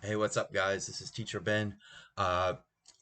Hey, what's up, guys? This is Teacher Ben. Uh,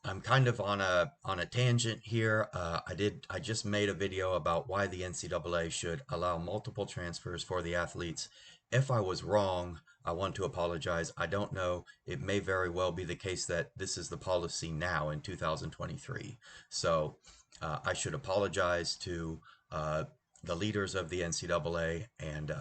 I'm kind of on a tangent here. I just made a video about why the NCAA should allow multiple transfers for the athletes. If I was wrong, I want to apologize. I don't know. It may very well be the case that this is the policy now in 2023. So I should apologize to the leaders of the NCAA, and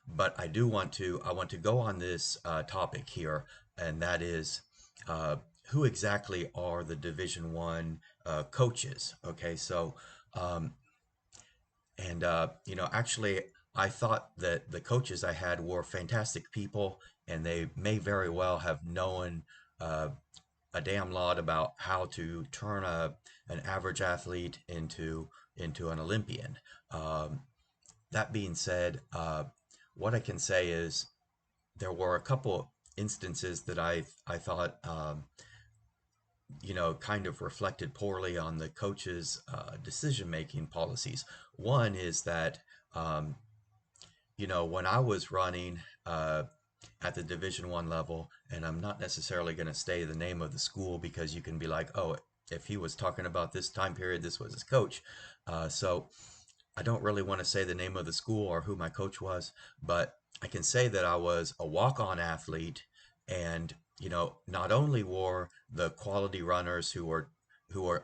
but I want to go on this topic here, and that is who exactly are the Division One coaches? Okay, so um, actually, I thought that the coaches I had were fantastic people, and they may very well have known uh, a damn lot about how to turn an average athlete into an Olympian. Um, that being said, what I can say is there were a couple instances that I thought kind of reflected poorly on the coach's decision-making policies. One is that um, when I was running at the Division I level, and I'm not necessarily going to say the name of the school because you can be like, oh, if he was talking about this time period, this was his coach. So I don't really want to say the name of the school or who my coach was, but I can say that I was a walk-on athlete, and not only were the quality runners who are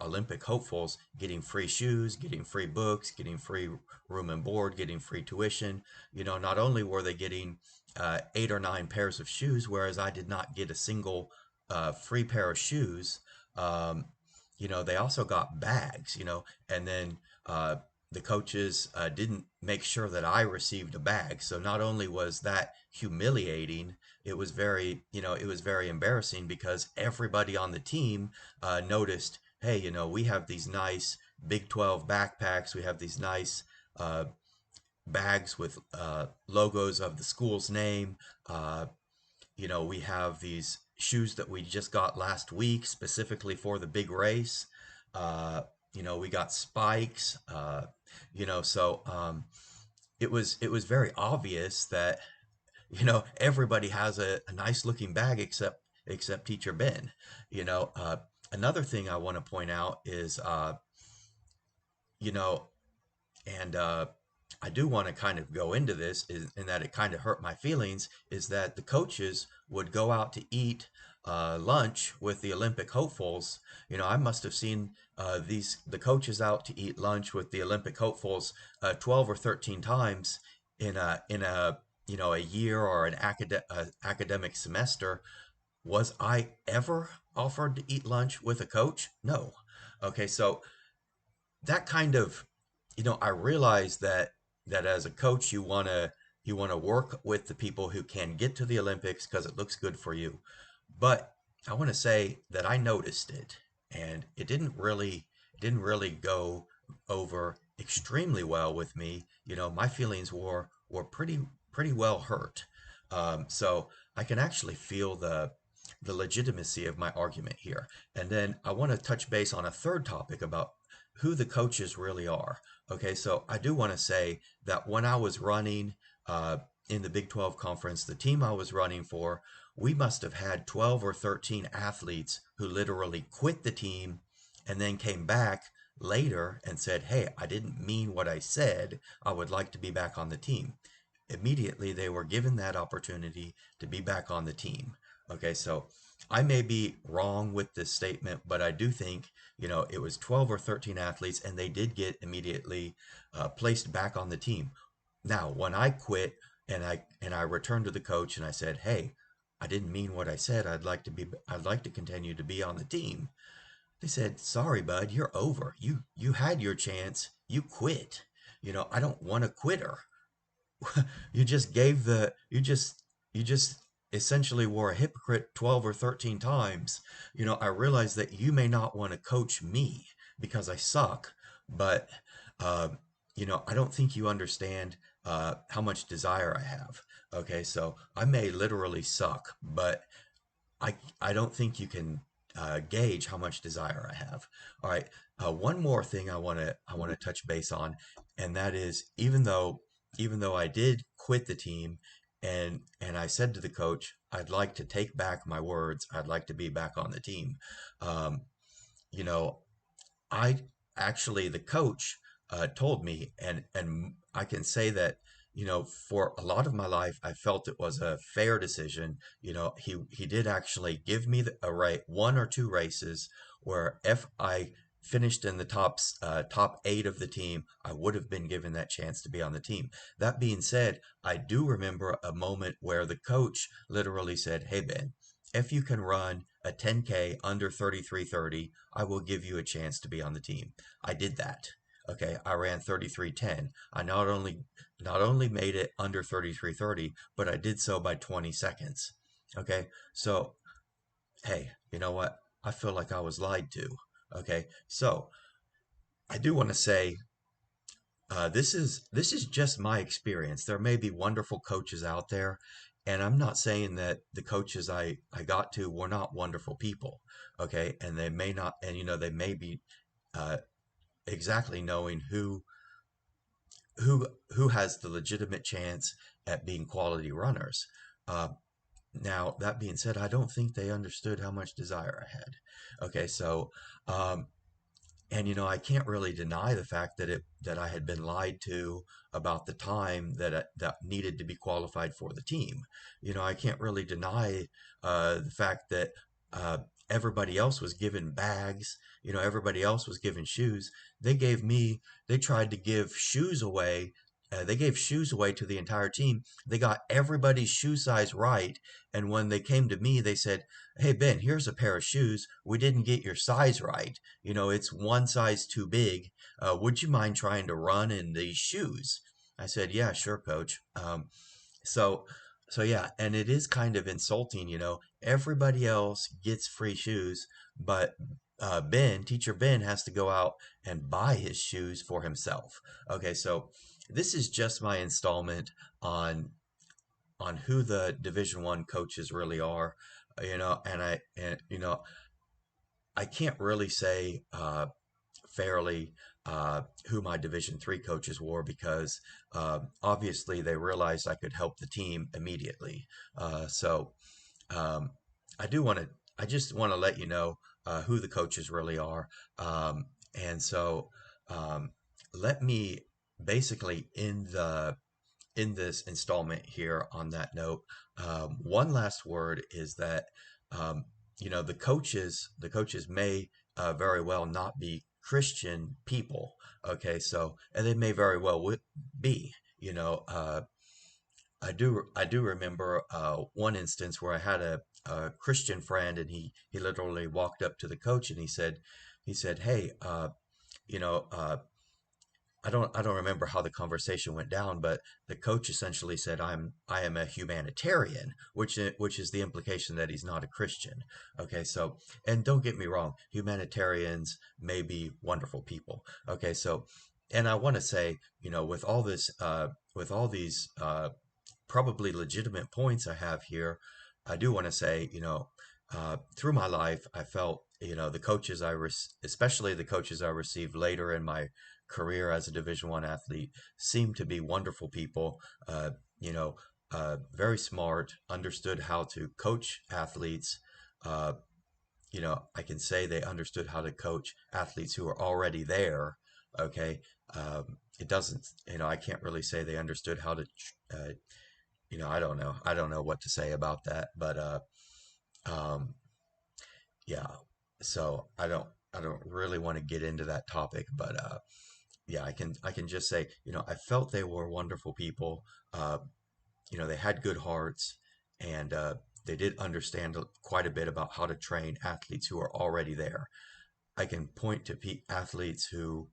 Olympic hopefuls getting free shoes, getting free books, getting free room and board, getting free tuition, not only were they getting 8 or 9 pairs of shoes, whereas I did not get a single free pair of shoes. Um, they also got bags, and then the coaches didn't make sure that I received a bag. So not only was that humiliating, it was very embarrassing because everybody on the team noticed, hey, we have these nice Big 12 backpacks, we have these nice uh, bags with logos of the school's name. Uh, we have these shoes that we just got last week specifically for the big race. Uh, we got spikes. So it was very obvious that everybody has a nice looking bag except Teacher Ben. Another thing I want to point out is you know and I do want to kind of go into this in that it kind of hurt my feelings is that the coaches would go out to eat lunch with the Olympic hopefuls. I must have seen the coaches out to eat lunch with the Olympic hopefuls 12 or 13 times in a a year or an academic semester. Was I ever offered to eat lunch with a coach? No. Okay, so that kind of I realize that as a coach you want to work with the people who can get to the Olympics because it looks good for you. But I want to say that I noticed it, and it didn't really go over extremely well with me. My feelings were pretty well hurt. So I can actually feel the legitimacy of my argument here. And then I want to touch base on a third topic about who the coaches really are. Okay, so I do want to say that when I was running in the Big 12 conference, the team I was running for, we must have had 12 or 13 athletes who literally quit the team and then came back later and said, hey, I didn't mean what I said. I would like to be back on the team. Immediately, they were given that opportunity to be back on the team. Okay, so I may be wrong with this statement, but I do think, it was 12 or 13 athletes and they did get immediately placed back on the team. Now, when I quit and I returned to the coach and I said, "Hey, I didn't mean what I said. I'd like to continue to be on the team." They said, "Sorry, bud, you're over. You had your chance. You quit. I don't want a quitter. You just gave the you just essentially were a hypocrite 12 or 13 times. I realize that you may not want to coach me because I suck, but uh, I don't think you understand how much desire I have. Okay, so I may literally suck, but I don't think you can gauge how much desire I have. All right. One more thing I want to touch base on, and that is even though I did quit the team, and I said to the coach, I'd like to take back my words. I'd like to be back on the team. Um, you know, I actually the coach told me, and I can say that for a lot of my life I felt it was a fair decision. He did actually give me one or two races where if I finished in the top 8 of the team, I would have been given that chance to be on the team. That being said, I do remember a moment where the coach literally said, "Hey Ben, if you can run a 10K under 33:30, I will give you a chance to be on the team." I did that. Okay, I ran 33:10. I not only made it under 33:30, but I did so by 20 seconds. Okay, so hey, you know what? I feel like I was lied to. Okay, so I do want to say this is just my experience. There may be wonderful coaches out there, and I'm not saying that the coaches I got to were not wonderful people. Okay, and they may not, and they may be uh, exactly knowing who has the legitimate chance at being quality runners. Uh, Now that being said, I don't think they understood how much desire I had. Okay, so um, and I can't really deny the fact that I had been lied to about the time that needed to be qualified for the team. I can't really deny the fact that uh, everybody else was given bags. Everybody else was given shoes. They tried to give shoes away. They gave shoes away to the entire team. They got everybody's shoe size right, and when they came to me, they said, "Hey Ben, here's a pair of shoes. We didn't get your size right. It's one size too big. Would you mind trying to run in these shoes?" I said, "Yeah, sure, coach." So, so yeah, and it is kind of insulting, everybody else gets free shoes, but Teacher Ben has to go out and buy his shoes for himself. Okay, so this is just my installment on who the Division One coaches really are, and I can't really say fairly who my Division Three coaches were because obviously they realized I could help the team immediately. So um, I do want to. I just want to let you know who the coaches really are, and so um, let me basically in this installment here on that note. One last word is that um, the coaches may very well not be Christian people. Okay, so and they may very well be. I do remember one instance where I had a Christian friend, and he literally walked up to the coach and he said, "Hey, you know, I don't remember how the conversation went down, but the coach essentially said, I am a humanitarian, which is the implication that he's not a Christian." Okay, so and don't get me wrong, humanitarians may be wonderful people. Okay, so and I want to say, with all these probably legitimate points I have here, I do want to say, through my life, I felt, especially the coaches I received later in my career as a Division One athlete, seemed to be wonderful people. Very smart, understood how to coach athletes. Uh, I can say they understood how to coach athletes who are already there. Okay. It doesn't, I can't really say they understood how to I don't know what to say about that, but um, yeah. So I don't really want to get into that topic, but yeah, I can just say, I felt they were wonderful people. Uh, they had good hearts, and they did understand quite a bit about how to train athletes who are already there. I can point to athletes who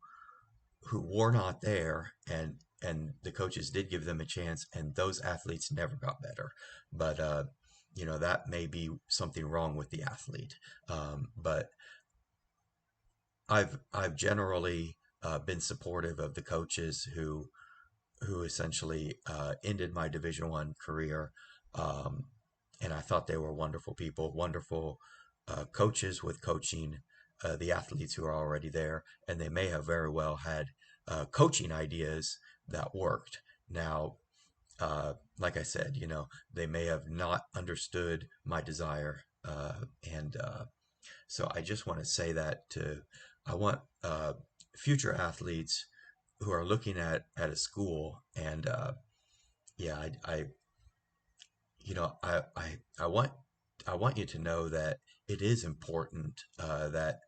were not there, and the coaches did give them a chance, and those athletes never got better. But that may be something wrong with the athlete. But I've generally been supportive of the coaches who essentially ended my Division One career, um, and I thought they were wonderful people, wonderful coaches with coaching the athletes who are already there, and they may have very well had coaching ideas that worked. Now, like I said, they may have not understood my desire. And So I just want to say that I want future athletes who are looking at a school and yeah, I want you to know that it is important that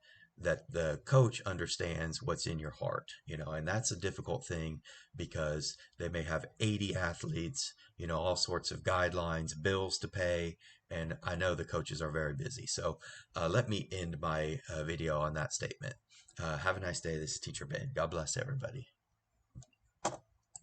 the coach understands what's in your heart, and that's a difficult thing because they may have 80 athletes, all sorts of guidelines, bills to pay, and I know the coaches are very busy. So let me end my video on that statement. Have a nice day. This is Teacher Ben. God bless everybody.